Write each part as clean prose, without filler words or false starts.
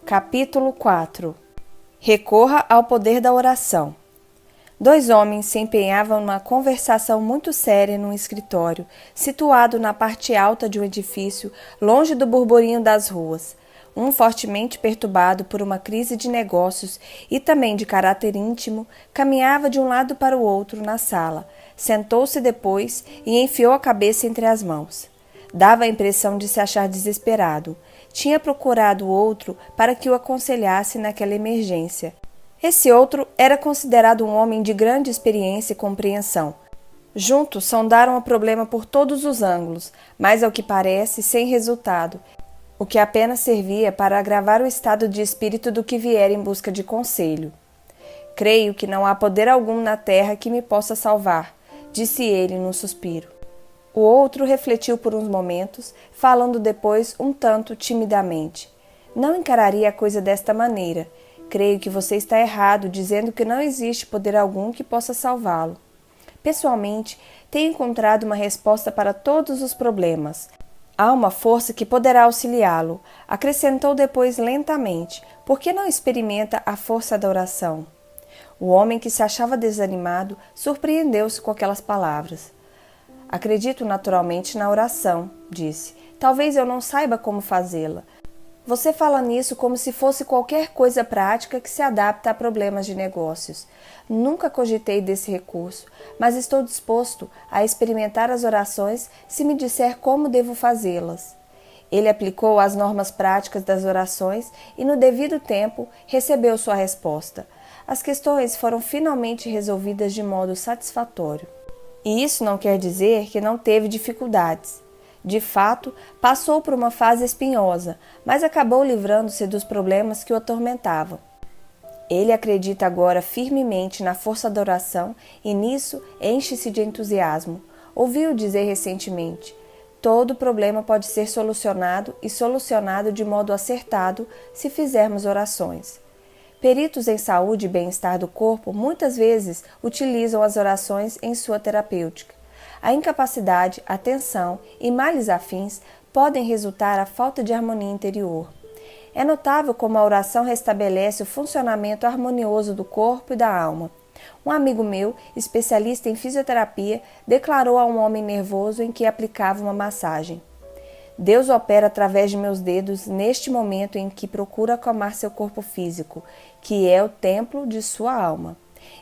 Capítulo 4. Recorra ao poder da oração. 2 homens se empenhavam numa conversação muito séria num escritório, situado na parte alta de um edifício, longe do burburinho das ruas. Um fortemente perturbado por uma crise de negócios e também de caráter íntimo, caminhava de um lado para o outro na sala, sentou-se depois e enfiou a cabeça entre as mãos. Dava a impressão de se achar desesperado. Tinha procurado outro para que o aconselhasse naquela emergência. Esse outro era considerado um homem de grande experiência e compreensão. Juntos sondaram o problema por todos os ângulos, mas ao que parece sem resultado, o que apenas servia para agravar o estado de espírito do que viera em busca de conselho. Creio que não há poder algum na terra que me possa salvar, disse ele num suspiro. O outro refletiu por uns momentos, falando depois um tanto timidamente. Não encararia a coisa desta maneira. Creio que você está errado dizendo que não existe poder algum que possa salvá-lo. Pessoalmente, tenho encontrado uma resposta para todos os problemas. Há uma força que poderá auxiliá-lo, acrescentou depois lentamente. Por que não experimenta a força da oração? O homem que se achava desanimado surpreendeu-se com aquelas palavras. Acredito naturalmente na oração, disse. Talvez eu não saiba como fazê-la. Você fala nisso como se fosse qualquer coisa prática que se adapta a problemas de negócios. Nunca cogitei desse recurso, mas estou disposto a experimentar as orações se me disser como devo fazê-las. Ele aplicou as normas práticas das orações e, no devido tempo, recebeu sua resposta. As questões foram finalmente resolvidas de modo satisfatório. E isso não quer dizer que não teve dificuldades. De fato, passou por uma fase espinhosa, mas acabou livrando-se dos problemas que o atormentavam. Ele acredita agora firmemente na força da oração e nisso enche-se de entusiasmo. Ouviu dizer recentemente: todo problema pode ser solucionado e solucionado de modo acertado se fizermos orações. Peritos em saúde e bem-estar do corpo muitas vezes utilizam as orações em sua terapêutica. A incapacidade, a tensão e males afins podem resultar a falta de harmonia interior. É notável como a oração restabelece o funcionamento harmonioso do corpo e da alma. Um amigo meu, especialista em fisioterapia, declarou a um homem nervoso em que aplicava uma massagem: Deus opera através de meus dedos neste momento em que procura acalmar seu corpo físico, que é o templo de sua alma.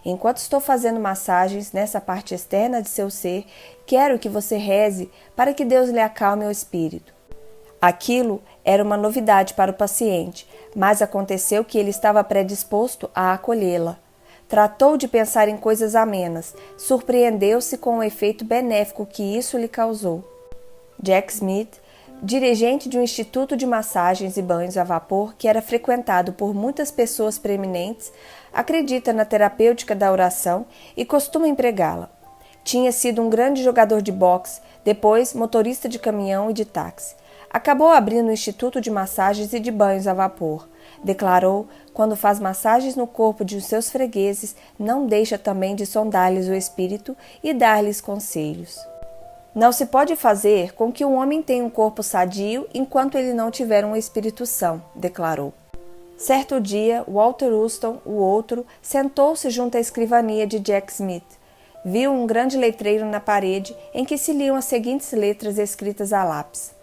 Enquanto estou fazendo massagens nessa parte externa de seu ser, quero que você reze para que Deus lhe acalme o espírito. Aquilo era uma novidade para o paciente, mas aconteceu que ele estava predisposto a acolhê-la. Tratou de pensar em coisas amenas, surpreendeu-se com o efeito benéfico que isso lhe causou. Jack Smith, dirigente de um instituto de massagens e banhos a vapor que era frequentado por muitas pessoas preeminentes, acredita na terapêutica da oração e costuma empregá-la. Tinha sido um grande jogador de boxe, depois motorista de caminhão e de táxi. Acabou abrindo um instituto de massagens e de banhos a vapor. Declarou, quando faz massagens no corpo de seus fregueses, não deixa também de sondar-lhes o espírito e dar-lhes conselhos. Não se pode fazer com que um homem tenha um corpo sadio enquanto ele não tiver um espírito são, declarou. Certo dia, Walter Huston, o outro, sentou-se junto à escrivania de Jack Smith. Viu um grande letreiro na parede em que se liam as seguintes letras escritas a lápis: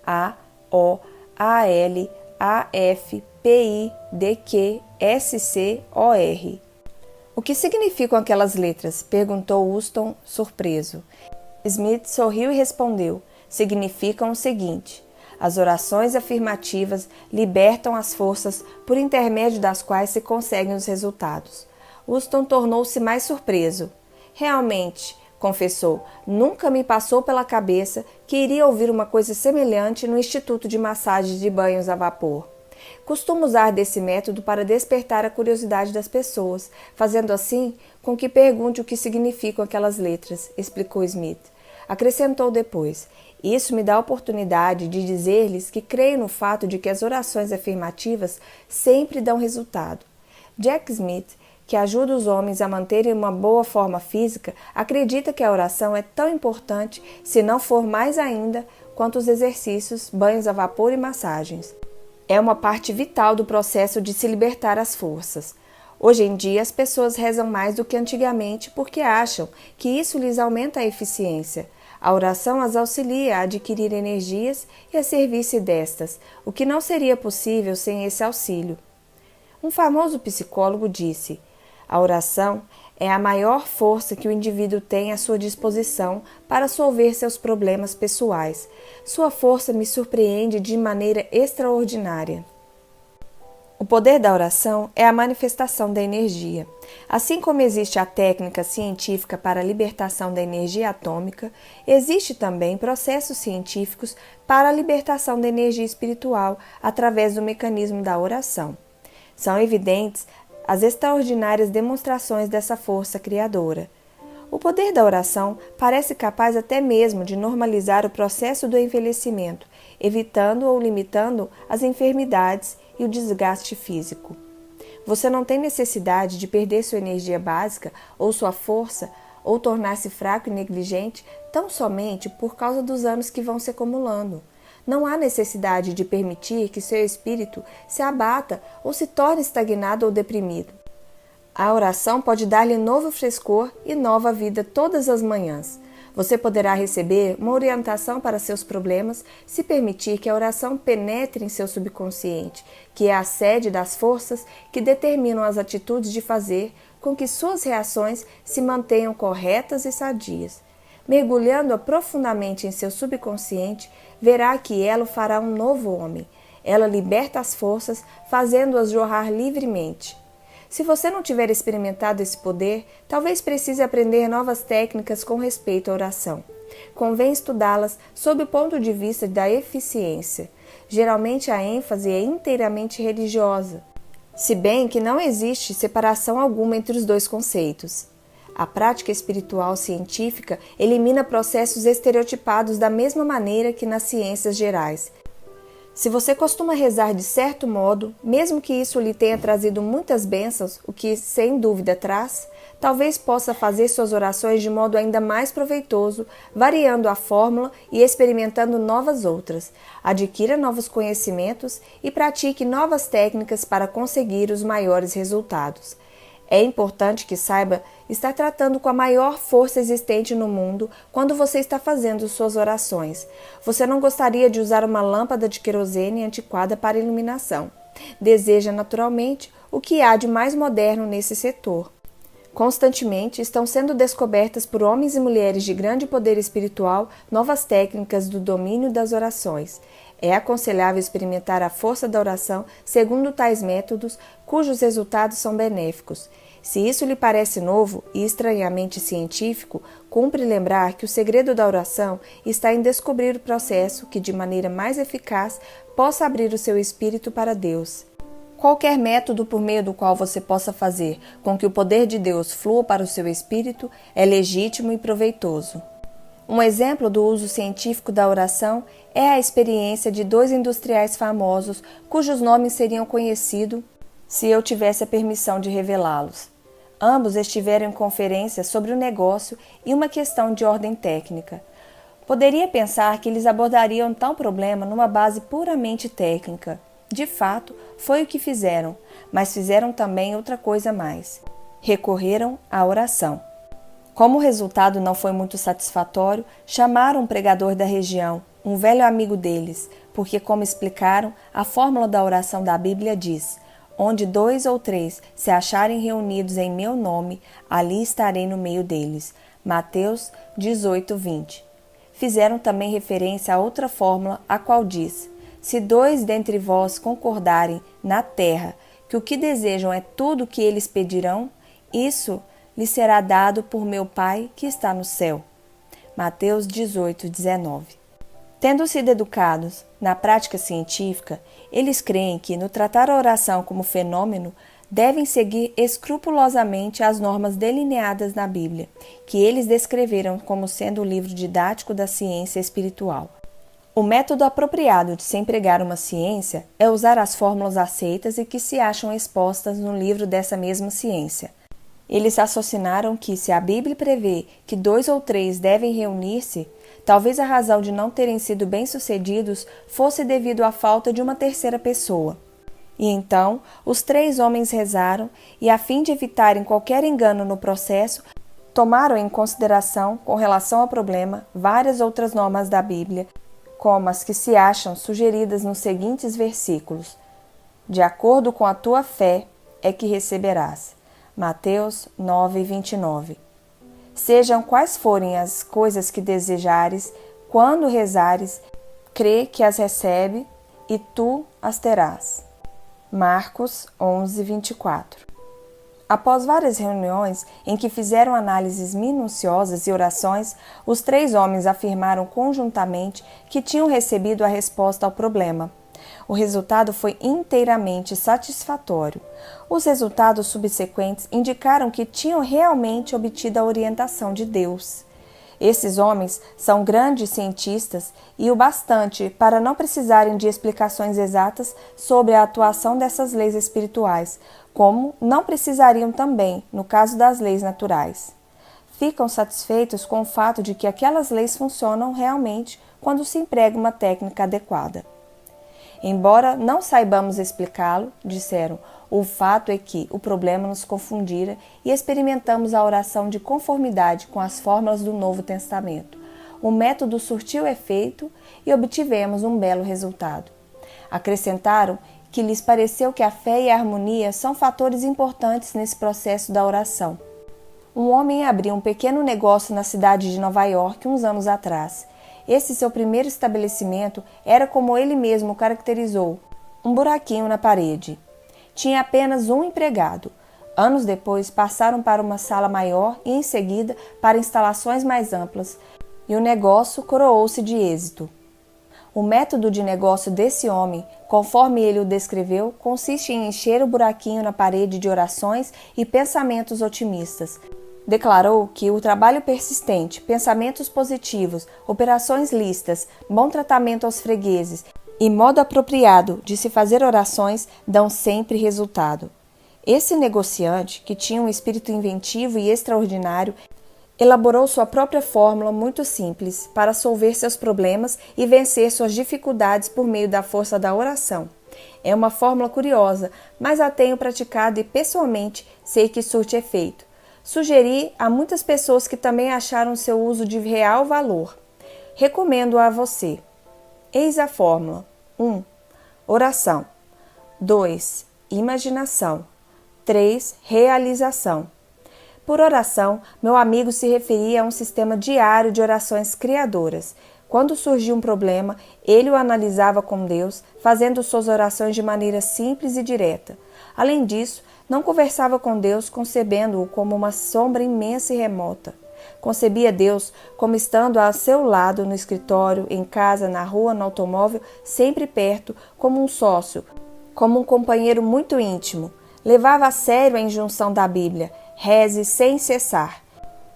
A-O-A-L-A-F-P-I-D-Q-S-C-O-R. O que significam aquelas letras? Perguntou Huston, surpreso. Smith sorriu e respondeu: significam o seguinte: as orações afirmativas libertam as forças por intermédio das quais se conseguem os resultados. Huston tornou-se mais surpreso. Realmente, confessou, nunca me passou pela cabeça que iria ouvir uma coisa semelhante no Instituto de Massagens de Banhos a Vapor. Costumo usar desse método para despertar a curiosidade das pessoas, fazendo assim com que pergunte o que significam aquelas letras, explicou Smith. Acrescentou depois: isso me dá a oportunidade de dizer-lhes que creio no fato de que as orações afirmativas sempre dão resultado. Jack Smith, que ajuda os homens a manterem uma boa forma física, acredita que a oração é tão importante, se não for mais ainda, quanto os exercícios, banhos a vapor e massagens. É uma parte vital do processo de se libertar as forças. Hoje em dia, as pessoas rezam mais do que antigamente porque acham que isso lhes aumenta a eficiência. A oração as auxilia a adquirir energias e a servir-se destas, o que não seria possível sem esse auxílio. Um famoso psicólogo disse: a oração é a maior força que o indivíduo tem à sua disposição para solver seus problemas pessoais. Sua força me surpreende de maneira extraordinária. O poder da oração é a manifestação da energia. Assim como existe a técnica científica para a libertação da energia atômica, existe também processos científicos para a libertação da energia espiritual através do mecanismo da oração. São evidentes as extraordinárias demonstrações dessa força criadora. O poder da oração parece capaz até mesmo de normalizar o processo do envelhecimento, evitando ou limitando as enfermidades e o desgaste físico. Você não tem necessidade de perder sua energia básica ou sua força ou tornar-se fraco e negligente tão somente por causa dos anos que vão se acumulando. Não há necessidade de permitir que seu espírito se abata ou se torne estagnado ou deprimido. A oração pode dar-lhe novo frescor e nova vida todas as manhãs. Você poderá receber uma orientação para seus problemas se permitir que a oração penetre em seu subconsciente, que é a sede das forças que determinam as atitudes de fazer com que suas reações se mantenham corretas e sadias. Mergulhando-a profundamente em seu subconsciente, verá que ela o fará um novo homem. Ela liberta as forças, fazendo-as jorrar livremente. Se você não tiver experimentado esse poder, talvez precise aprender novas técnicas com respeito à oração. Convém estudá-las sob o ponto de vista da eficiência. Geralmente a ênfase é inteiramente religiosa, se bem que não existe separação alguma entre os dois conceitos. A prática espiritual científica elimina processos estereotipados da mesma maneira que nas ciências gerais. Se você costuma rezar de certo modo, mesmo que isso lhe tenha trazido muitas bênçãos, o que sem dúvida traz, talvez possa fazer suas orações de modo ainda mais proveitoso, variando a fórmula e experimentando novas outras. Adquira novos conhecimentos e pratique novas técnicas para conseguir os maiores resultados. É importante que saiba estar tratando com a maior força existente no mundo quando você está fazendo suas orações. Você não gostaria de usar uma lâmpada de querosene antiquada para iluminação. Deseja naturalmente o que há de mais moderno nesse setor. Constantemente estão sendo descobertas por homens e mulheres de grande poder espiritual novas técnicas do domínio das orações. É aconselhável experimentar a força da oração segundo tais métodos, cujos resultados são benéficos. Se isso lhe parece novo e estranhamente científico, cumpre lembrar que o segredo da oração está em descobrir o processo que, de maneira mais eficaz, possa abrir o seu espírito para Deus. Qualquer método por meio do qual você possa fazer com que o poder de Deus flua para o seu espírito é legítimo e proveitoso. Um exemplo do uso científico da oração é a experiência de dois industriais famosos cujos nomes seriam conhecidos se eu tivesse a permissão de revelá-los. Ambos estiveram em conferência sobre o negócio e uma questão de ordem técnica. Poderia pensar que eles abordariam tal problema numa base puramente técnica. De fato, foi o que fizeram, mas fizeram também outra coisa mais. Recorreram à oração. Como o resultado não foi muito satisfatório, chamaram um pregador da região, um velho amigo deles, porque, como explicaram, a fórmula da oração da Bíblia diz: onde 2 ou 3 se acharem reunidos em meu nome, ali estarei no meio deles. Mateus 18:20. Fizeram também referência a outra fórmula, a qual diz: se 2 dentre vós concordarem na terra que o que desejam é tudo o que eles pedirão, isso lhe será dado por meu Pai que está no céu. Mateus 18:19. Tendo sido educados na prática científica, eles creem que, no tratar a oração como fenômeno, devem seguir escrupulosamente as normas delineadas na Bíblia, que eles descreveram como sendo o livro didático da ciência espiritual. O método apropriado de se empregar uma ciência é usar as fórmulas aceitas e que se acham expostas no livro dessa mesma ciência. Eles raciocinaram que, se a Bíblia prevê que 2 ou 3 devem reunir-se, Talvez a razão de não terem sido bem-sucedidos fosse devido à falta de uma terceira pessoa. E então, os 3 homens rezaram e, a fim de evitarem qualquer engano no processo, tomaram em consideração, com relação ao problema, várias outras normas da Bíblia, como as que se acham sugeridas nos seguintes versículos. De acordo com a tua fé é que receberás. Mateus 9:29. Sejam quais forem as coisas que desejares, quando rezares, crê que as recebe e tu as terás. Marcos 11:24. Após várias reuniões em que fizeram análises minuciosas e orações, os 3 homens afirmaram conjuntamente que tinham recebido a resposta ao problema. O resultado foi inteiramente satisfatório. Os resultados subsequentes indicaram que tinham realmente obtido a orientação de Deus. Esses homens são grandes cientistas e o bastante para não precisarem de explicações exatas sobre a atuação dessas leis espirituais, como não precisariam também no caso das leis naturais. Ficam satisfeitos com o fato de que aquelas leis funcionam realmente quando se emprega uma técnica adequada. Embora não saibamos explicá-lo, disseram, o fato é que o problema nos confundira e experimentamos a oração de conformidade com as fórmulas do Novo Testamento. O método surtiu efeito e obtivemos um belo resultado. Acrescentaram que lhes pareceu que a fé e a harmonia são fatores importantes nesse processo da oração. Um homem abriu um pequeno negócio na cidade de Nova York uns anos atrás. Esse seu primeiro estabelecimento era como ele mesmo caracterizou, um buraquinho na parede. Tinha apenas um empregado. Anos depois passaram para uma sala maior e em seguida para instalações mais amplas, e o negócio coroou-se de êxito. O método de negócio desse homem, conforme ele o descreveu, consiste em encher o buraquinho na parede de orações e pensamentos otimistas. Declarou que o trabalho persistente, pensamentos positivos, operações listas, bom tratamento aos fregueses e modo apropriado de se fazer orações dão sempre resultado. Esse negociante, que tinha um espírito inventivo e extraordinário, elaborou sua própria fórmula muito simples para solver seus problemas e vencer suas dificuldades por meio da força da oração. É uma fórmula curiosa, mas a tenho praticado e pessoalmente sei que surte efeito. Sugeri a muitas pessoas que também acharam seu uso de real valor. Recomendo-a a você. Eis a fórmula. 1. Oração. 2. Imaginação. 3. Realização. Por oração, meu amigo se referia a um sistema diário de orações criadoras. Quando surgia um problema, ele o analisava com Deus, fazendo suas orações de maneira simples e direta. Além disso, não conversava com Deus concebendo-o como uma sombra imensa e remota. Concebia Deus como estando ao seu lado no escritório, em casa, na rua, no automóvel, sempre perto, como um sócio, como um companheiro muito íntimo. Levava a sério a injunção da Bíblia, reze sem cessar.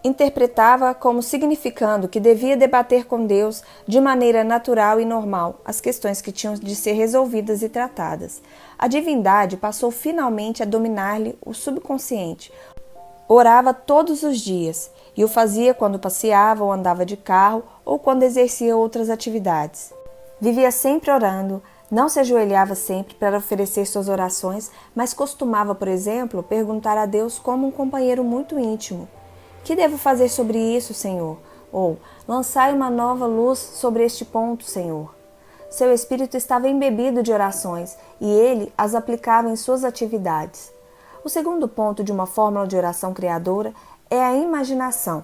Interpretava como significando que devia debater com Deus de maneira natural e normal as questões que tinham de ser resolvidas e tratadas. A divindade passou finalmente a dominar-lhe o subconsciente. Orava todos os dias e o fazia quando passeava ou andava de carro ou quando exercia outras atividades. Vivia sempre orando, não se ajoelhava sempre para oferecer suas orações, mas costumava, por exemplo, perguntar a Deus como um companheiro muito íntimo: que devo fazer sobre isso, Senhor? Ou, lançai uma nova luz sobre este ponto, Senhor. Seu espírito estava embebido de orações e ele as aplicava em suas atividades. O segundo ponto de uma fórmula de oração criadora é a imaginação.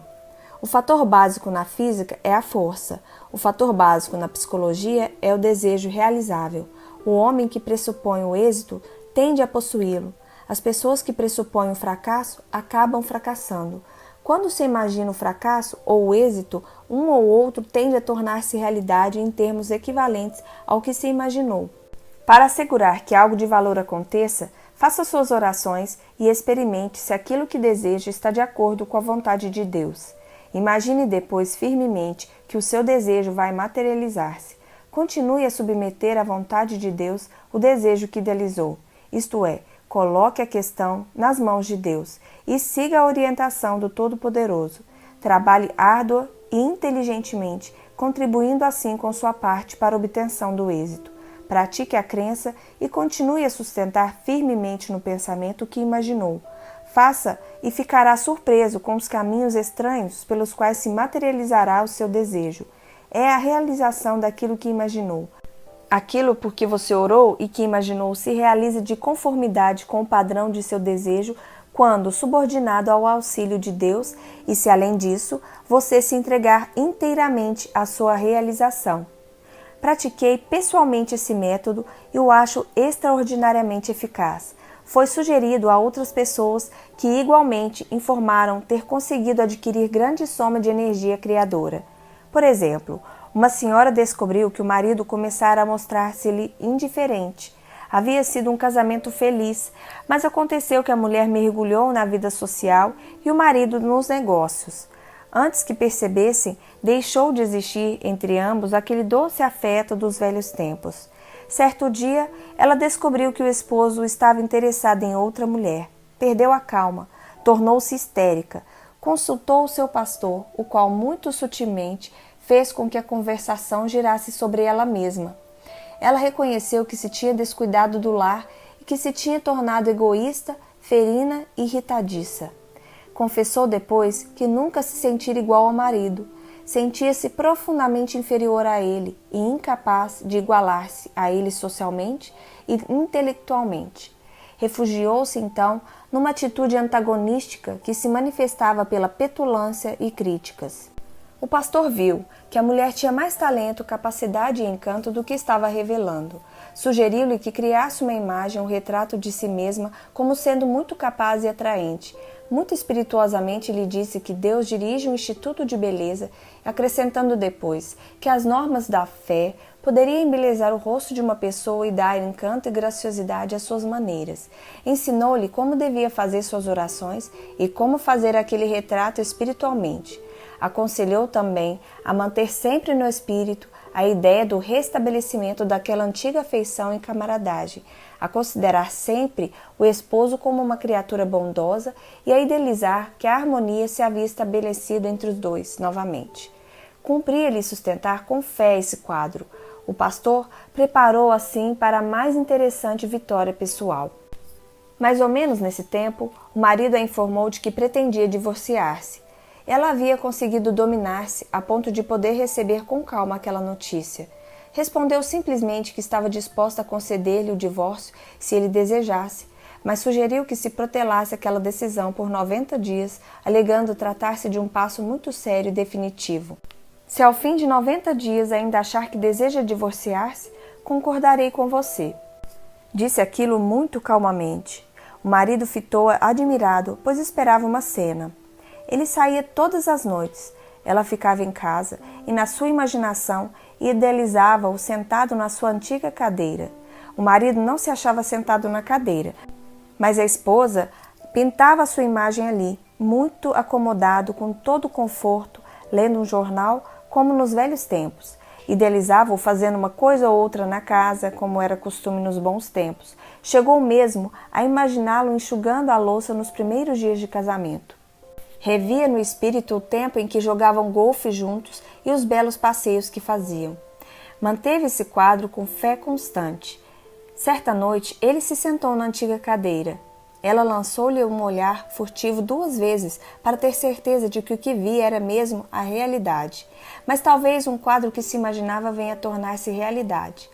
O fator básico na física é a força. O fator básico na psicologia é o desejo realizável. O homem que pressupõe o êxito tende a possuí-lo. As pessoas que pressupõem o fracasso acabam fracassando. Quando se imagina o fracasso ou o êxito, um ou outro tende a tornar-se realidade em termos equivalentes ao que se imaginou. Para assegurar que algo de valor aconteça, faça suas orações e experimente se aquilo que deseja está de acordo com a vontade de Deus. Imagine depois firmemente que o seu desejo vai materializar-se. Continue a submeter à vontade de Deus o desejo que idealizou, isto é, coloque a questão nas mãos de Deus e siga a orientação do Todo-Poderoso. Trabalhe árdua e inteligentemente contribuindo assim com sua parte para a obtenção do êxito. Pratique a crença e continue a sustentar firmemente no pensamento o que imaginou. Faça e ficará surpreso com os caminhos estranhos pelos quais se materializará o seu desejo. É a realização daquilo que imaginou. Aquilo por que você orou e que imaginou se realiza de conformidade com o padrão de seu desejo quando subordinado ao auxílio de Deus e se, além disso, você se entregar inteiramente à sua realização. Pratiquei pessoalmente esse método e o acho extraordinariamente eficaz. Foi sugerido a outras pessoas que igualmente informaram ter conseguido adquirir grande soma de energia criadora. Por exemplo, uma senhora descobriu que o marido começara a mostrar-se-lhe indiferente. Havia sido um casamento feliz, mas aconteceu que a mulher mergulhou na vida social e o marido nos negócios. Antes que percebessem, deixou de existir entre ambos aquele doce afeto dos velhos tempos. Certo dia, ela descobriu que o esposo estava interessado em outra mulher. Perdeu a calma, tornou-se histérica. Consultou o seu pastor, o qual muito sutilmente fez com que a conversação girasse sobre ela mesma. Ela reconheceu que se tinha descuidado do lar e que se tinha tornado egoísta, ferina e irritadiça. Confessou depois que nunca se sentira igual ao marido. Sentia-se profundamente inferior a ele e incapaz de igualar-se a ele socialmente e intelectualmente. Refugiou-se então numa atitude antagonística que se manifestava pela petulância e críticas. O pastor viu que a mulher tinha mais talento, capacidade e encanto do que estava revelando. Sugeriu-lhe que criasse uma imagem, um retrato de si mesma como sendo muito capaz e atraente. Muito espirituosamente lhe disse que Deus dirige um instituto de beleza, acrescentando depois que as normas da fé poderiam embelezar o rosto de uma pessoa e dar encanto e graciosidade às suas maneiras. Ensinou-lhe como devia fazer suas orações e como fazer aquele retrato espiritualmente. Aconselhou também a manter sempre no espírito a ideia do restabelecimento daquela antiga afeição e camaradagem, a considerar sempre o esposo como uma criatura bondosa e a idealizar que a harmonia se havia estabelecido entre os dois novamente. Cumpria-lhe sustentar com fé esse quadro. O pastor preparou assim para a mais interessante vitória pessoal. Mais ou menos nesse tempo, o marido a informou de que pretendia divorciar-se. Ela havia conseguido dominar-se a ponto de poder receber com calma aquela notícia. Respondeu simplesmente que estava disposta a conceder-lhe o divórcio se ele desejasse, mas sugeriu que se protelasse aquela decisão por 90 dias, alegando tratar-se de um passo muito sério e definitivo. Se ao fim de 90 dias ainda achar que deseja divorciar-se, concordarei com você. Disse aquilo muito calmamente. O marido fitou-a admirado, pois esperava uma cena. Ele saía todas as noites. Ela ficava em casa e, na sua imaginação, idealizava-o sentado na sua antiga cadeira. O marido não se achava sentado na cadeira, mas a esposa pintava a sua imagem ali, muito acomodado, com todo o conforto, lendo um jornal como nos velhos tempos. Idealizava-o fazendo uma coisa ou outra na casa, como era costume nos bons tempos. Chegou mesmo a imaginá-lo enxugando a louça nos primeiros dias de casamento. Revia no espírito o tempo em que jogavam golfe juntos e os belos passeios que faziam. Manteve esse quadro com fé constante. Certa noite, ele se sentou na antiga cadeira. Ela lançou-lhe um olhar furtivo 2 vezes para ter certeza de que o que via era mesmo a realidade. Mas talvez um quadro que se imaginava venha a tornar-se realidade.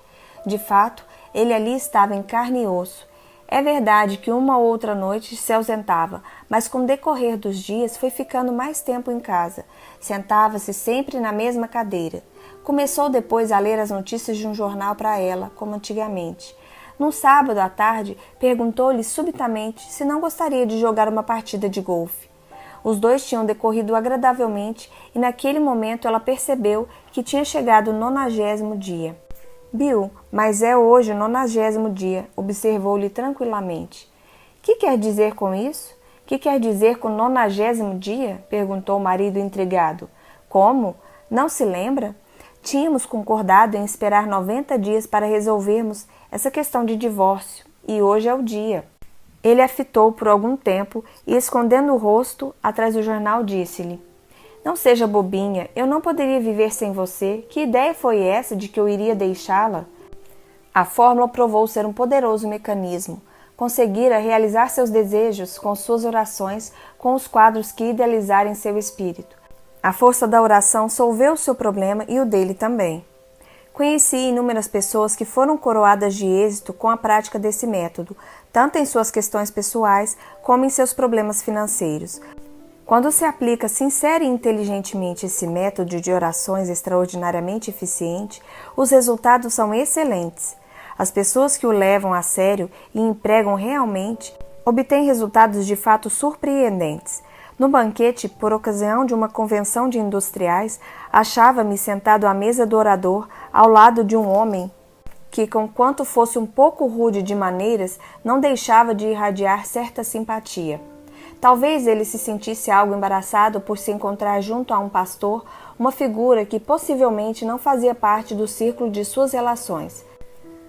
De fato, ele ali estava em carne e osso. É verdade que uma ou outra noite se ausentava, mas com o decorrer dos dias foi ficando mais tempo em casa. Sentava-se sempre na mesma cadeira. Começou depois a ler as notícias de um jornal para ela, como antigamente. Num sábado à tarde, perguntou-lhe subitamente se não gostaria de jogar uma partida de golfe. Os dois tinham decorrido agradavelmente e naquele momento ela percebeu que tinha chegado o 90º dia. Bill, mas é hoje o 90º dia, observou-lhe tranquilamente. Que quer dizer com isso? Que quer dizer com 90º dia? Perguntou o marido intrigado. Como? Não se lembra? Tínhamos concordado em esperar 90 dias para resolvermos essa questão de divórcio, e hoje é o dia. Ele a fitou por algum tempo e, escondendo o rosto atrás do jornal, disse-lhe: Não seja bobinha, eu não poderia viver sem você. Que ideia foi essa de que eu iria deixá-la? A fórmula provou ser um poderoso mecanismo. Conseguira realizar seus desejos com suas orações, com os quadros que idealizara em seu espírito. A força da oração solveu o seu problema e o dele também. Conheci inúmeras pessoas que foram coroadas de êxito com a prática desse método, tanto em suas questões pessoais como em seus problemas financeiros. Quando se aplica sincera e inteligentemente esse método de orações extraordinariamente eficiente, os resultados são excelentes. As pessoas que o levam a sério e empregam realmente obtêm resultados de fato surpreendentes. No banquete, por ocasião de uma convenção de industriais, achava-me sentado à mesa do orador, ao lado de um homem que, conquanto fosse um pouco rude de maneiras, não deixava de irradiar certa simpatia. Talvez ele se sentisse algo embaraçado por se encontrar junto a um pastor, uma figura que possivelmente não fazia parte do círculo de suas relações.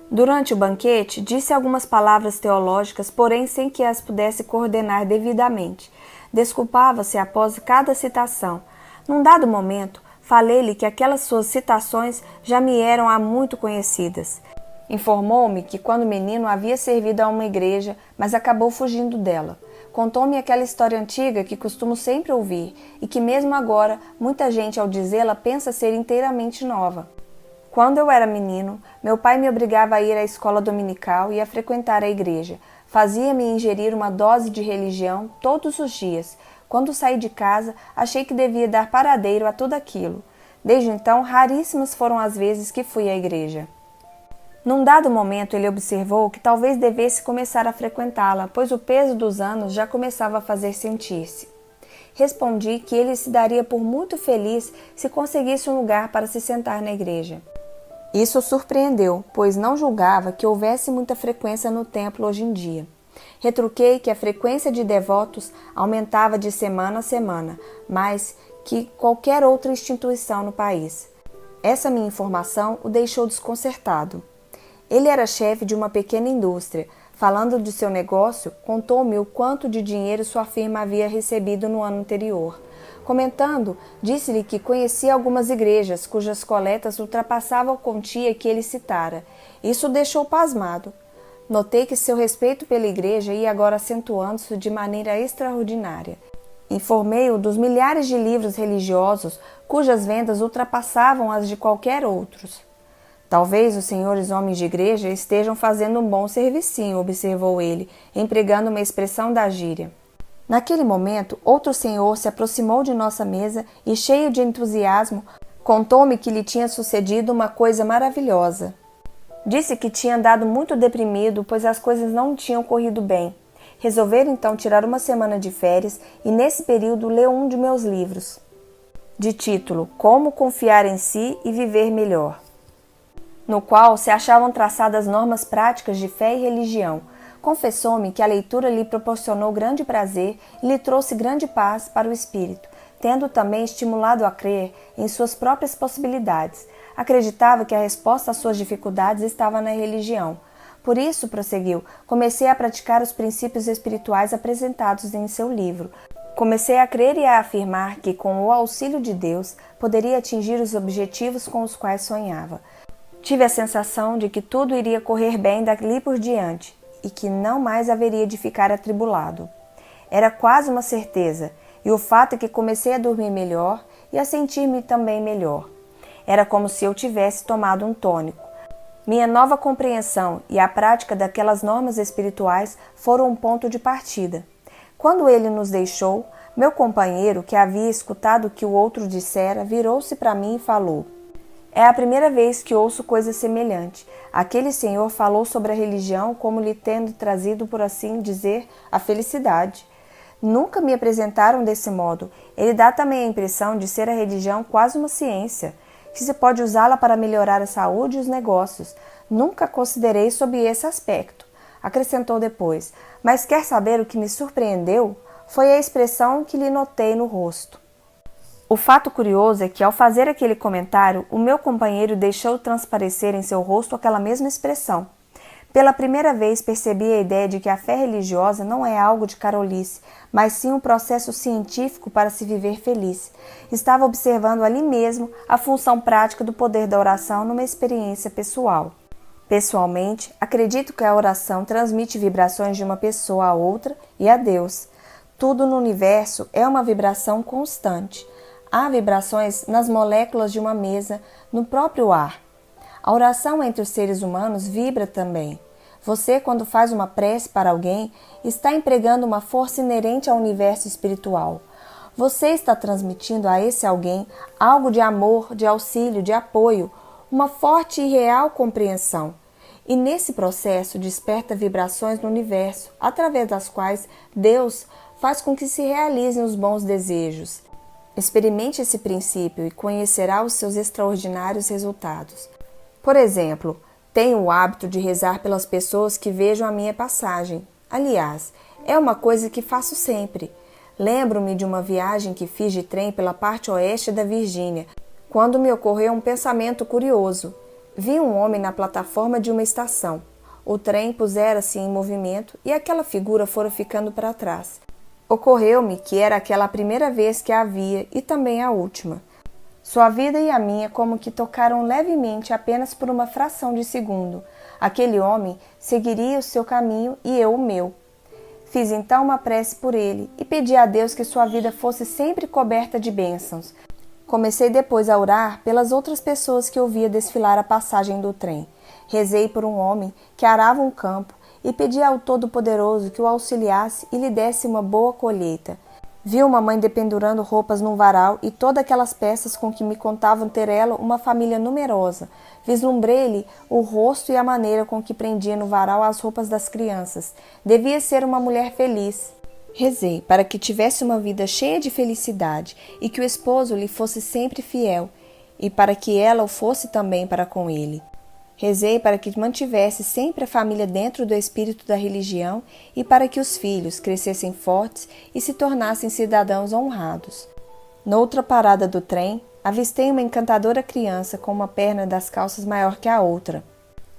Durante o banquete, disse algumas palavras teológicas, porém sem que as pudesse coordenar devidamente. Desculpava-se após cada citação. Num dado momento, falei-lhe que aquelas suas citações já me eram há muito conhecidas. Informou-me que quando menino havia servido a uma igreja, mas acabou fugindo dela. Contou-me aquela história antiga que costumo sempre ouvir e que mesmo agora muita gente ao dizê-la pensa ser inteiramente nova. Quando eu era menino, meu pai me obrigava a ir à escola dominical e a frequentar a igreja. Fazia-me ingerir uma dose de religião todos os dias. Quando saí de casa, achei que devia dar paradeiro a tudo aquilo. Desde então, raríssimas foram as vezes que fui à igreja. Num dado momento, ele observou que talvez devesse começar a frequentá-la, pois o peso dos anos já começava a fazer sentir-se. Respondi que ele se daria por muito feliz se conseguisse um lugar para se sentar na igreja. Isso o surpreendeu, pois não julgava que houvesse muita frequência no templo hoje em dia. Retruquei que a frequência de devotos aumentava de semana a semana, mais que qualquer outra instituição no país. Essa minha informação o deixou desconcertado. Ele era chefe de uma pequena indústria. Falando de seu negócio, contou-me o quanto de dinheiro sua firma havia recebido no ano anterior. Comentando, disse-lhe que conhecia algumas igrejas cujas coletas ultrapassavam a quantia que ele citara. Isso o deixou pasmado. Notei que seu respeito pela igreja ia agora acentuando-se de maneira extraordinária. Informei-o dos milhares de livros religiosos cujas vendas ultrapassavam as de qualquer outros. Talvez os senhores homens de igreja estejam fazendo um bom servicinho, observou ele, empregando uma expressão da gíria. Naquele momento, outro senhor se aproximou de nossa mesa e, cheio de entusiasmo, contou-me que lhe tinha sucedido uma coisa maravilhosa. Disse que tinha andado muito deprimido, pois as coisas não tinham corrido bem. Resolveram então tirar uma semana de férias e, nesse período, leu um de meus livros, de título Como Confiar em Si e Viver Melhor, no qual se achavam traçadas normas práticas de fé e religião. Confessou-me que a leitura lhe proporcionou grande prazer e lhe trouxe grande paz para o espírito, tendo também estimulado a crer em suas próprias possibilidades. Acreditava que a resposta às suas dificuldades estava na religião. Por isso, prosseguiu, comecei a praticar os princípios espirituais apresentados em seu livro. Comecei a crer e a afirmar que, com o auxílio de Deus, poderia atingir os objetivos com os quais sonhava. Tive a sensação de que tudo iria correr bem dali por diante e que não mais haveria de ficar atribulado. Era quase uma certeza, e o fato é que comecei a dormir melhor e a sentir-me também melhor. Era como se eu tivesse tomado um tônico. Minha nova compreensão e a prática daquelas normas espirituais foram um ponto de partida. Quando ele nos deixou, meu companheiro, que havia escutado o que o outro dissera, virou-se para mim e falou: É a primeira vez que ouço coisa semelhante. Aquele senhor falou sobre a religião como lhe tendo trazido, por assim dizer, a felicidade. Nunca me apresentaram desse modo. Ele dá também a impressão de ser a religião quase uma ciência, que se pode usá-la para melhorar a saúde e os negócios. Nunca considerei sob esse aspecto. Acrescentou depois, mas quer saber o que me surpreendeu? Foi a expressão que lhe notei no rosto. O fato curioso é que, ao fazer aquele comentário, o meu companheiro deixou transparecer em seu rosto aquela mesma expressão. Pela primeira vez percebi a ideia de que a fé religiosa não é algo de carolice, mas sim um processo científico para se viver feliz. Estava observando ali mesmo a função prática do poder da oração numa experiência pessoal. Pessoalmente, acredito que a oração transmite vibrações de uma pessoa a outra e a Deus. Tudo no universo é uma vibração constante. Há vibrações nas moléculas de uma mesa, no próprio ar. A oração entre os seres humanos vibra também. Você, quando faz uma prece para alguém, está empregando uma força inerente ao universo espiritual. Você está transmitindo a esse alguém algo de amor, de auxílio, de apoio, uma forte e real compreensão. E nesse processo desperta vibrações no universo, através das quais Deus faz com que se realizem os bons desejos. Experimente esse princípio e conhecerá os seus extraordinários resultados. Por exemplo, tenho o hábito de rezar pelas pessoas que vejam a minha passagem. Aliás, é uma coisa que faço sempre. Lembro-me de uma viagem que fiz de trem pela parte oeste da Virgínia, quando me ocorreu um pensamento curioso. Vi um homem na plataforma de uma estação. O trem pusera-se em movimento e aquela figura fora ficando para trás. Ocorreu-me que era aquela a primeira vez que a via e também a última. Sua vida e a minha como que tocaram levemente apenas por uma fração de segundo. Aquele homem seguiria o seu caminho e eu o meu. Fiz então uma prece por ele e pedi a Deus que sua vida fosse sempre coberta de bênçãos. Comecei depois a orar pelas outras pessoas que eu via desfilar a passagem do trem. Rezei por um homem que arava um campo e pedi ao Todo-Poderoso que o auxiliasse e lhe desse uma boa colheita. Vi uma mãe dependurando roupas num varal e todas aquelas peças com que me contavam ter ela uma família numerosa. Vislumbrei-lhe o rosto e a maneira com que prendia no varal as roupas das crianças. Devia ser uma mulher feliz. Rezei para que tivesse uma vida cheia de felicidade e que o esposo lhe fosse sempre fiel e para que ela o fosse também para com ele. Rezei para que mantivesse sempre a família dentro do espírito da religião e para que os filhos crescessem fortes e se tornassem cidadãos honrados. Noutra parada do trem, avistei uma encantadora criança com uma perna das calças maior que a outra.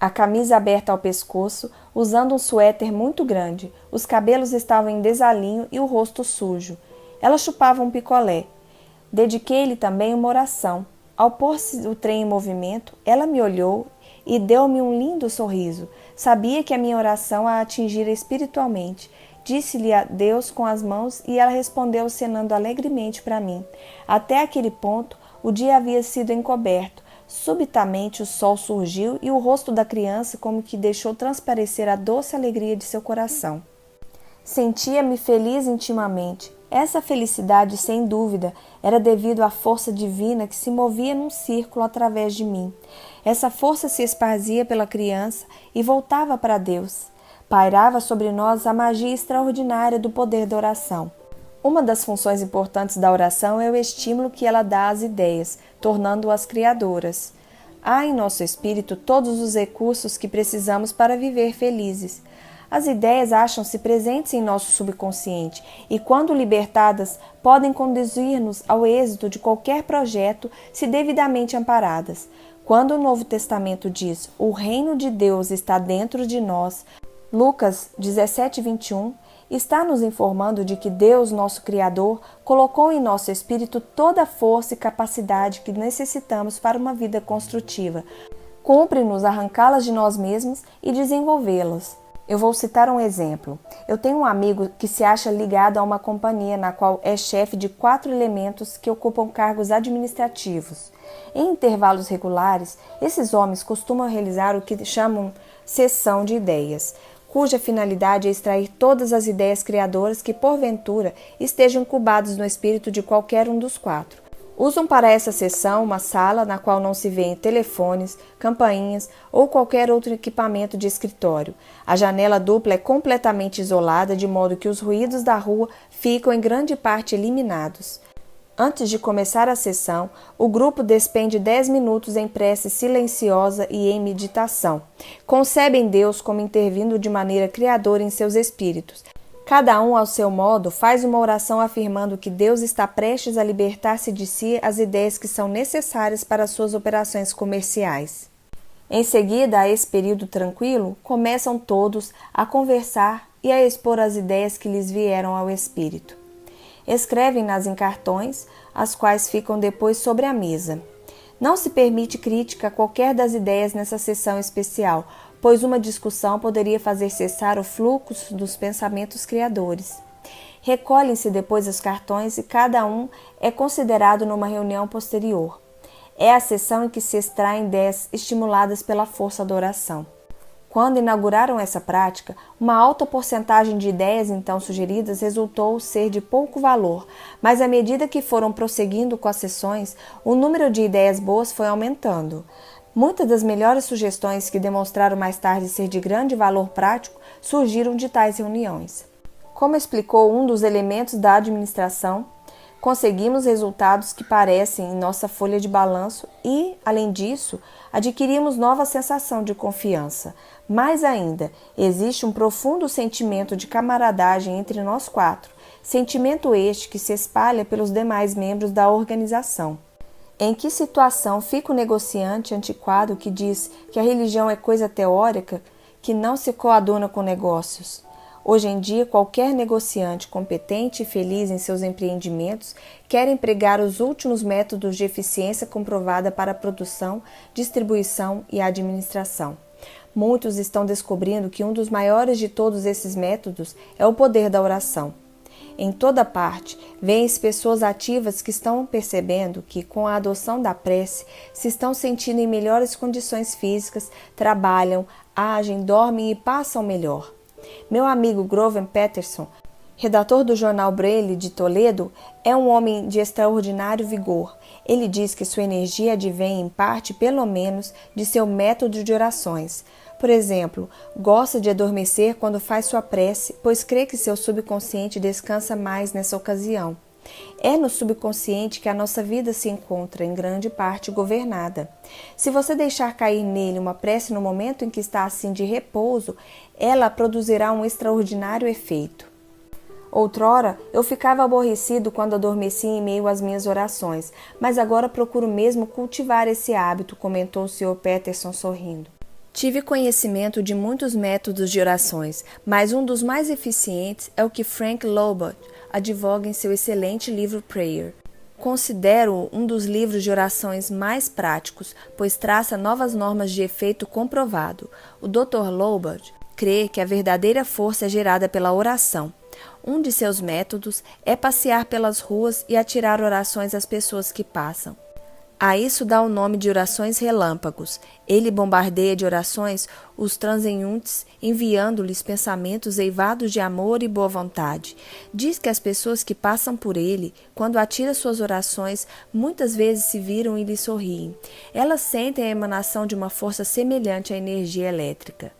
A camisa aberta ao pescoço, usando um suéter muito grande, os cabelos estavam em desalinho e o rosto sujo. Ela chupava um picolé. Dediquei-lhe também uma oração. Ao pôr-se o trem em movimento, ela me olhou e deu-me um lindo sorriso. Sabia que a minha oração a atingira espiritualmente. Disse-lhe a Deus com as mãos e ela respondeu cenando alegremente para mim. Até aquele ponto, o dia havia sido encoberto. Subitamente o sol surgiu e o rosto da criança como que deixou transparecer a doce alegria de seu coração. Sentia-me feliz intimamente. Essa felicidade, sem dúvida, era devido à força divina que se movia num círculo através de mim. Essa força se esparzia pela criança e voltava para Deus. Pairava sobre nós a magia extraordinária do poder da oração. Uma das funções importantes da oração é o estímulo que ela dá às ideias, tornando-as criadoras. Há em nosso espírito todos os recursos que precisamos para viver felizes. As ideias acham-se presentes em nosso subconsciente e, quando libertadas, podem conduzir-nos ao êxito de qualquer projeto se devidamente amparadas. Quando o Novo Testamento diz "O reino de Deus está dentro de nós", Lucas 17:21, está nos informando de que Deus, nosso Criador, colocou em nosso espírito toda a força e capacidade que necessitamos para uma vida construtiva. Cumpre-nos arrancá-las de nós mesmos e desenvolvê-las. Eu vou citar um exemplo. Eu tenho um amigo que se acha ligado a uma companhia na qual é chefe de 4 elementos que ocupam cargos administrativos. Em intervalos regulares, esses homens costumam realizar o que chamam sessão de ideias, cuja finalidade é extrair todas as ideias criadoras que, porventura, estejam incubadas no espírito de qualquer um dos 4. Usam para essa sessão uma sala na qual não se vêem telefones, campainhas ou qualquer outro equipamento de escritório. A janela dupla é completamente isolada, de modo que os ruídos da rua ficam em grande parte eliminados. Antes de começar a sessão, o grupo despende 10 minutos em prece silenciosa e em meditação. Concebem Deus como intervindo de maneira criadora em seus espíritos. Cada um, ao seu modo, faz uma oração afirmando que Deus está prestes a libertar-se de si as ideias que são necessárias para suas operações comerciais. Em seguida, a esse período tranquilo, começam todos a conversar e a expor as ideias que lhes vieram ao espírito. Escrevem-nas em cartões, as quais ficam depois sobre a mesa. Não se permite crítica a qualquer das ideias nessa sessão especial, pois uma discussão poderia fazer cessar o fluxo dos pensamentos criadores. Recolhem-se depois os cartões e cada um é considerado numa reunião posterior. É a sessão em que se extraem ideias estimuladas pela força da oração. Quando inauguraram essa prática, uma alta porcentagem de ideias então sugeridas resultou ser de pouco valor, mas à medida que foram prosseguindo com as sessões, o número de ideias boas foi aumentando. Muitas das melhores sugestões que demonstraram mais tarde ser de grande valor prático surgiram de tais reuniões. Como explicou um dos elementos da administração, conseguimos resultados que parecem em nossa folha de balanço e, além disso, adquirimos nova sensação de confiança. Mais ainda, existe um profundo sentimento de camaradagem entre nós quatro, sentimento este que se espalha pelos demais membros da organização. Em que situação fica o negociante antiquado que diz que a religião é coisa teórica, que não se coaduna com negócios? Hoje em dia, qualquer negociante competente e feliz em seus empreendimentos quer empregar os últimos métodos de eficiência comprovada para a produção, distribuição e administração. Muitos estão descobrindo que um dos maiores de todos esses métodos é o poder da oração. Em toda parte, vêem-se pessoas ativas que estão percebendo que, com a adoção da prece, se estão sentindo em melhores condições físicas, trabalham, agem, dormem e passam melhor. Meu amigo Groven Peterson, redator do jornal Braille de Toledo, é um homem de extraordinário vigor. Ele diz que sua energia advém em parte, pelo menos, de seu método de orações. Por exemplo, gosta de adormecer quando faz sua prece, pois crê que seu subconsciente descansa mais nessa ocasião. É no subconsciente que a nossa vida se encontra, em grande parte, governada. Se você deixar cair nele uma prece no momento em que está assim de repouso, ela produzirá um extraordinário efeito. Outrora, eu ficava aborrecido quando adormecia em meio às minhas orações, mas agora procuro mesmo cultivar esse hábito, comentou o Sr. Peterson sorrindo. Tive conhecimento de muitos métodos de orações, mas um dos mais eficientes é o que Frank Lobot advoga em seu excelente livro Prayer. Considero-o um dos livros de orações mais práticos, pois traça novas normas de efeito comprovado. O Dr. Lobot crê que a verdadeira força é gerada pela oração. Um de seus métodos é passear pelas ruas e atirar orações às pessoas que passam. A isso dá o nome de orações relâmpagos. Ele bombardeia de orações os transeuntes, enviando-lhes pensamentos eivados de amor e boa vontade. Diz que as pessoas que passam por ele, quando atira suas orações, muitas vezes se viram e lhe sorriem. Elas sentem a emanação de uma força semelhante à energia elétrica.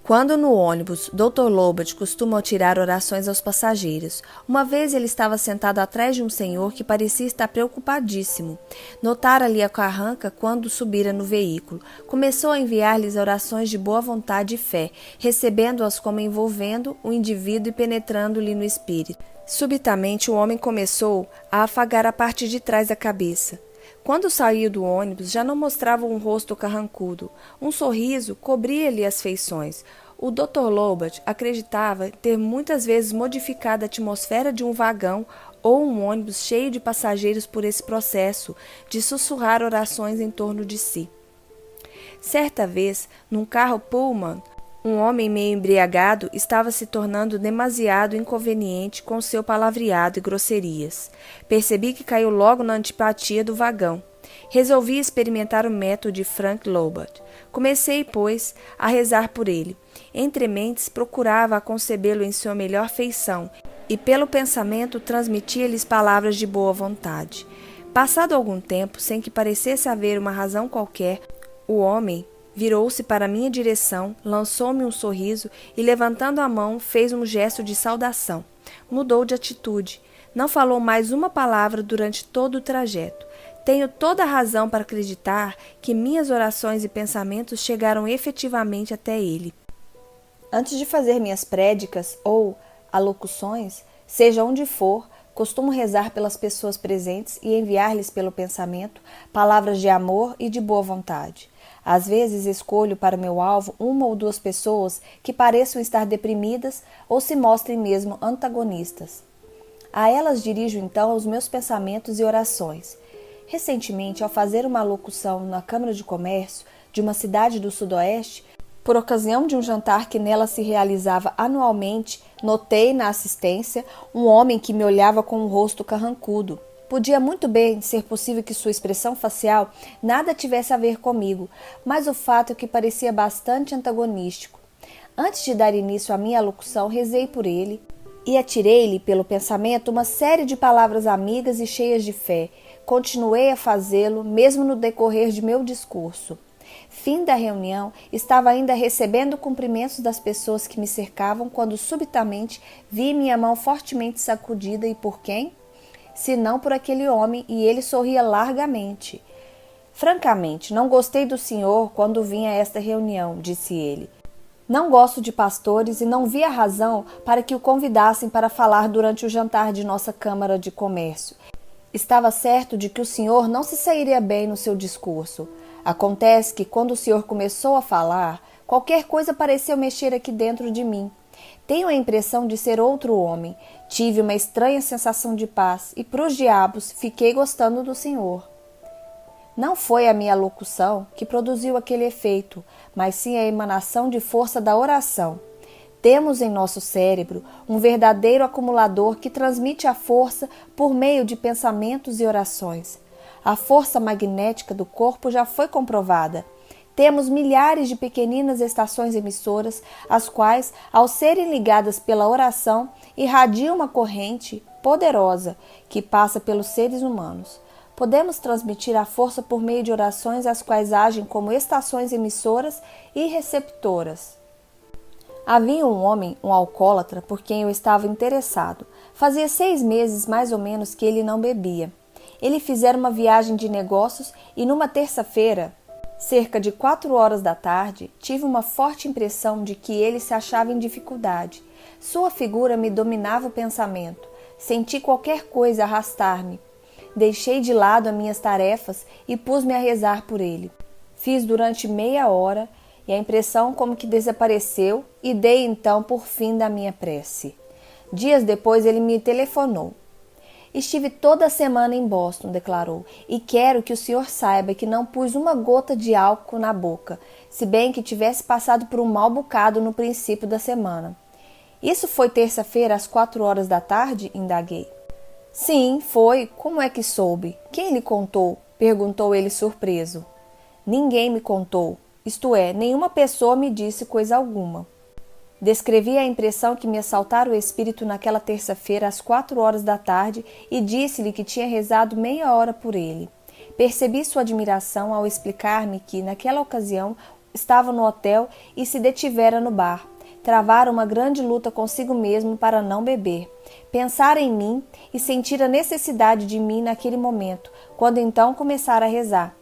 Quando no ônibus, Dr. Lobot costuma atirar orações aos passageiros. Uma vez ele estava sentado atrás de um senhor que parecia estar preocupadíssimo. Notara-lhe a carranca quando subira no veículo. Começou a enviar-lhes orações de boa vontade e fé, recebendo-as como envolvendo o indivíduo e penetrando-lhe no espírito. Subitamente o homem começou a afagar a parte de trás da cabeça. Quando saiu do ônibus, já não mostrava um rosto carrancudo. Um sorriso cobria-lhe as feições. O Dr. Lobot acreditava ter muitas vezes modificado a atmosfera de um vagão ou um ônibus cheio de passageiros por esse processo de sussurrar orações em torno de si. Certa vez, num carro Pullman, um homem meio embriagado estava se tornando demasiado inconveniente com seu palavreado e grosserias. Percebi que caiu logo na antipatia do vagão. Resolvi experimentar o método de Frank Lobot. Comecei, pois, a rezar por ele. Entre mentes, procurava concebê-lo em sua melhor feição e, pelo pensamento, transmitia-lhes palavras de boa vontade. Passado algum tempo, sem que parecesse haver uma razão qualquer, o homem virou-se para minha direção, lançou-me um sorriso e, levantando a mão, fez um gesto de saudação. Mudou de atitude. Não falou mais uma palavra durante todo o trajeto. Tenho toda a razão para acreditar que minhas orações e pensamentos chegaram efetivamente até ele. Antes de fazer minhas prédicas ou alocuções, seja onde for, costumo rezar pelas pessoas presentes e enviar-lhes pelo pensamento palavras de amor e de boa vontade. Às vezes escolho para meu alvo uma ou duas pessoas que pareçam estar deprimidas ou se mostrem mesmo antagonistas. A elas dirijo então os meus pensamentos e orações. Recentemente, ao fazer uma locução na Câmara de Comércio de uma cidade do Sudoeste, por ocasião de um jantar que nela se realizava anualmente, notei na assistência um homem que me olhava com um rosto carrancudo. Podia muito bem ser possível que sua expressão facial nada tivesse a ver comigo, mas o fato é que parecia bastante antagonístico. Antes de dar início à minha locução, rezei por ele e atirei-lhe pelo pensamento uma série de palavras amigas e cheias de fé. Continuei a fazê-lo, mesmo no decorrer de meu discurso. Fim da reunião, estava ainda recebendo cumprimentos das pessoas que me cercavam quando subitamente vi minha mão fortemente sacudida e por quem? Se não por aquele homem, e ele sorria largamente. Francamente, não gostei do senhor quando vim a esta reunião, disse ele. Não gosto de pastores e não vi a razão para que o convidassem para falar durante o jantar de nossa Câmara de Comércio. Estava certo de que o senhor não se sairia bem no seu discurso. Acontece que quando o senhor começou a falar, qualquer coisa pareceu mexer aqui dentro de mim. Tenho a impressão de ser outro homem. Tive uma estranha sensação de paz e, pros diabos, fiquei gostando do senhor. Não foi a minha locução que produziu aquele efeito, mas sim a emanação de força da oração. Temos em nosso cérebro um verdadeiro acumulador que transmite a força por meio de pensamentos e orações. A força magnética do corpo já foi comprovada. Temos milhares de pequeninas estações emissoras, as quais, ao serem ligadas pela oração, irradiam uma corrente poderosa que passa pelos seres humanos. Podemos transmitir a força por meio de orações, as quais agem como estações emissoras e receptoras. Havia um homem, um alcoólatra, por quem eu estava interessado. Fazia 6 meses, mais ou menos, que ele não bebia. Ele fizera uma viagem de negócios e numa terça-feira, cerca de 4 horas da tarde, tive uma forte impressão de que ele se achava em dificuldade. Sua figura me dominava o pensamento. Senti qualquer coisa arrastar-me. Deixei de lado as minhas tarefas e pus-me a rezar por ele. Fiz durante meia hora e a impressão como que desapareceu e dei então por fim da minha prece. Dias depois ele me telefonou. Estive toda a semana em Boston, declarou, e quero que o senhor saiba que não pus uma gota de álcool na boca, se bem que tivesse passado por um mau bocado no princípio da semana. Isso foi terça-feira às 4 horas da tarde? Indaguei. Sim, foi. Como é que soube? Quem lhe contou? Perguntou ele surpreso. Ninguém me contou. Isto é, nenhuma pessoa me disse coisa alguma. Descrevi a impressão que me assaltara o espírito naquela terça-feira às 4 horas da tarde e disse-lhe que tinha rezado meia hora por ele. Percebi sua admiração ao explicar-me que, naquela ocasião, estava no hotel e se detivera no bar. Travara uma grande luta consigo mesmo para não beber. Pensara em mim e sentir a necessidade de mim naquele momento, quando então começara a rezar.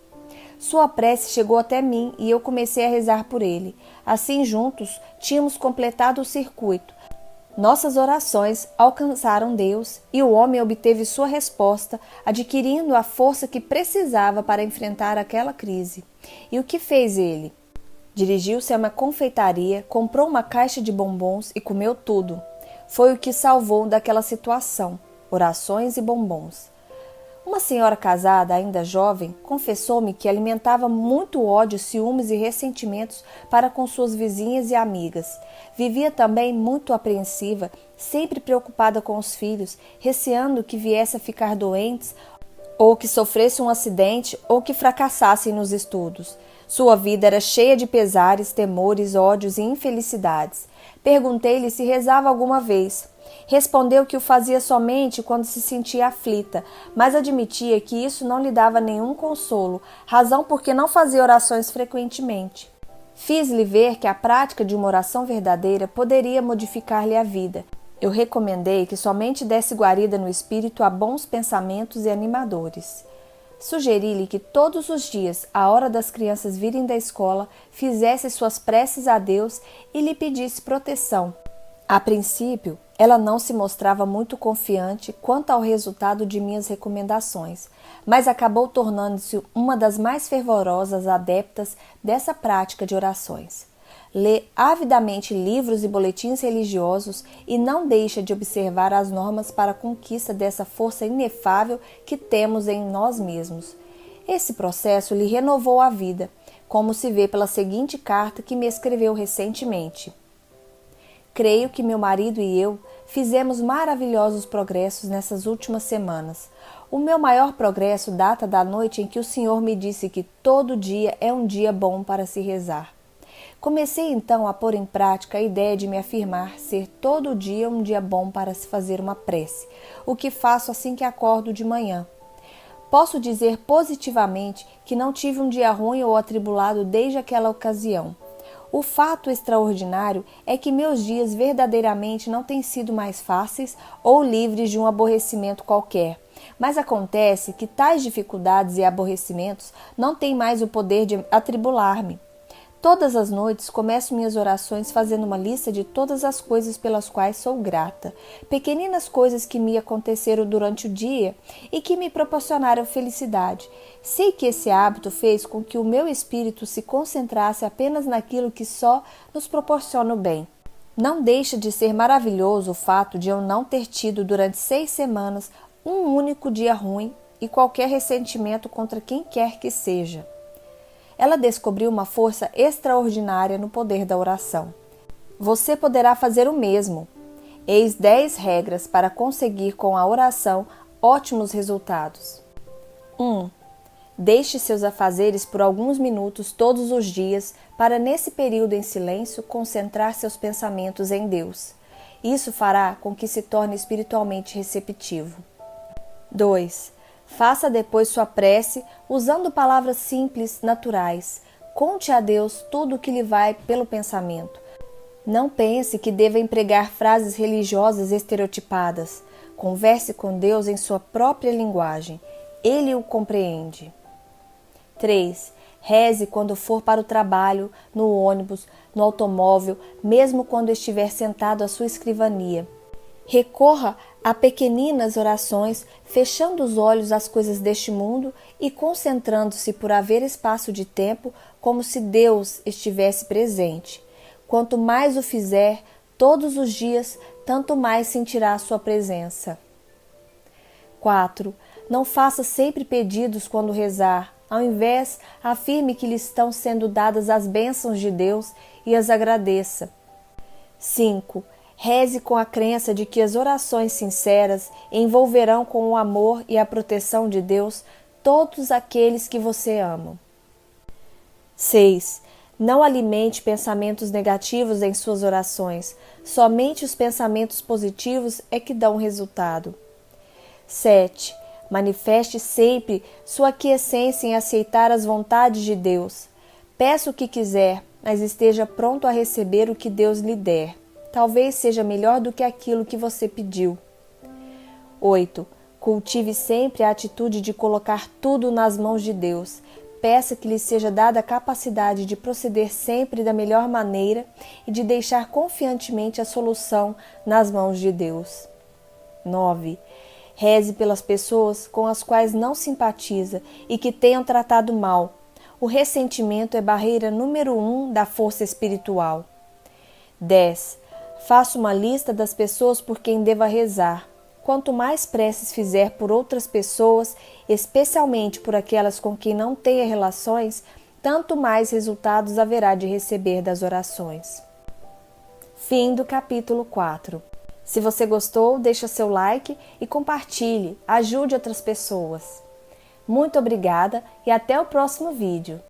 Sua prece chegou até mim e eu comecei a rezar por ele. Assim, juntos, tínhamos completado o circuito. Nossas orações alcançaram Deus e o homem obteve sua resposta, adquirindo a força que precisava para enfrentar aquela crise. E o que fez ele? Dirigiu-se a uma confeitaria, comprou uma caixa de bombons e comeu tudo. Foi o que salvou daquela situação, orações e bombons. Uma senhora casada, ainda jovem, confessou-me que alimentava muito ódio, ciúmes e ressentimentos para com suas vizinhas e amigas. Vivia também muito apreensiva, sempre preocupada com os filhos, receando que viesse a ficar doentes, ou que sofresse um acidente, ou que fracassassem nos estudos. Sua vida era cheia de pesares, temores, ódios e infelicidades. Perguntei-lhe se rezava alguma vez. Respondeu que o fazia somente quando se sentia aflita, mas admitia que isso não lhe dava nenhum consolo, razão porque não fazia orações frequentemente. Fiz-lhe ver que a prática de uma oração verdadeira poderia modificar-lhe a vida. Eu recomendei que somente desse guarida no espírito a bons pensamentos e animadores. Sugeri-lhe que todos os dias, à hora das crianças virem da escola, fizesse suas preces a Deus e lhe pedisse proteção. A princípio, Ela não se mostrava muito confiante quanto ao resultado de minhas recomendações, mas acabou tornando-se uma das mais fervorosas adeptas dessa prática de orações. Lê avidamente livros e boletins religiosos e não deixa de observar as normas para a conquista dessa força inefável que temos em nós mesmos. Esse processo lhe renovou a vida, como se vê pela seguinte carta que me escreveu recentemente. Creio que meu marido e eu fizemos maravilhosos progressos nessas últimas semanas. O meu maior progresso data da noite em que o Senhor me disse que todo dia é um dia bom para se rezar. Comecei então a pôr em prática a ideia de me afirmar ser todo dia um dia bom para se fazer uma prece, o que faço assim que acordo de manhã. Posso dizer positivamente que não tive um dia ruim ou atribulado desde aquela ocasião. O fato extraordinário é que meus dias verdadeiramente não têm sido mais fáceis ou livres de um aborrecimento qualquer, mas acontece que tais dificuldades e aborrecimentos não têm mais o poder de atribular-me. Todas as noites começo minhas orações fazendo uma lista de todas as coisas pelas quais sou grata, pequeninas coisas que me aconteceram durante o dia e que me proporcionaram felicidade. Sei que esse hábito fez com que o meu espírito se concentrasse apenas naquilo que só nos proporciona o bem. Não deixa de ser maravilhoso o fato de eu não ter tido durante 6 semanas um único dia ruim e qualquer ressentimento contra quem quer que seja. Ela descobriu uma força extraordinária no poder da oração. Você poderá fazer o mesmo. Eis 10 regras para conseguir com a oração ótimos resultados. 1. Deixe seus afazeres por alguns minutos todos os dias para, nesse período em silêncio, concentrar seus pensamentos em Deus. Isso fará com que se torne espiritualmente receptivo. 2. Faça depois sua prece usando palavras simples, naturais. Conte a Deus tudo o que lhe vai pelo pensamento. Não pense que deva empregar frases religiosas estereotipadas. Converse com Deus em sua própria linguagem. Ele o compreende. 3. Reze quando for para o trabalho, no ônibus, no automóvel, mesmo quando estiver sentado à sua escrivania. Recorra a pequeninas orações, fechando os olhos às coisas deste mundo e concentrando-se por haver espaço de tempo como se Deus estivesse presente. Quanto mais o fizer, todos os dias, tanto mais sentirá a sua presença. 4. Não faça sempre pedidos quando rezar. Ao invés, afirme que lhe estão sendo dadas as bênçãos de Deus e as agradeça. 5. Reze com a crença de que as orações sinceras envolverão com o amor e a proteção de Deus todos aqueles que você ama. 6. Não alimente pensamentos negativos em suas orações. Somente os pensamentos positivos é que dão resultado. 7. Manifeste sempre sua aquiescência em aceitar as vontades de Deus. Peça o que quiser, mas esteja pronto a receber o que Deus lhe der. Talvez seja melhor do que aquilo que você pediu. 8. Cultive sempre a atitude de colocar tudo nas mãos de Deus. Peça que lhe seja dada a capacidade de proceder sempre da melhor maneira e de deixar confiantemente a solução nas mãos de Deus. 9. Reze pelas pessoas com as quais não simpatiza e que tenham tratado mal. O ressentimento é barreira número 1 da força espiritual. 10. Faça uma lista das pessoas por quem deva rezar. Quanto mais preces fizer por outras pessoas, especialmente por aquelas com quem não tenha relações, tanto mais resultados haverá de receber das orações. Fim do capítulo 4. Se você gostou, deixa seu like e compartilhe, ajude outras pessoas. Muito obrigada e até o próximo vídeo.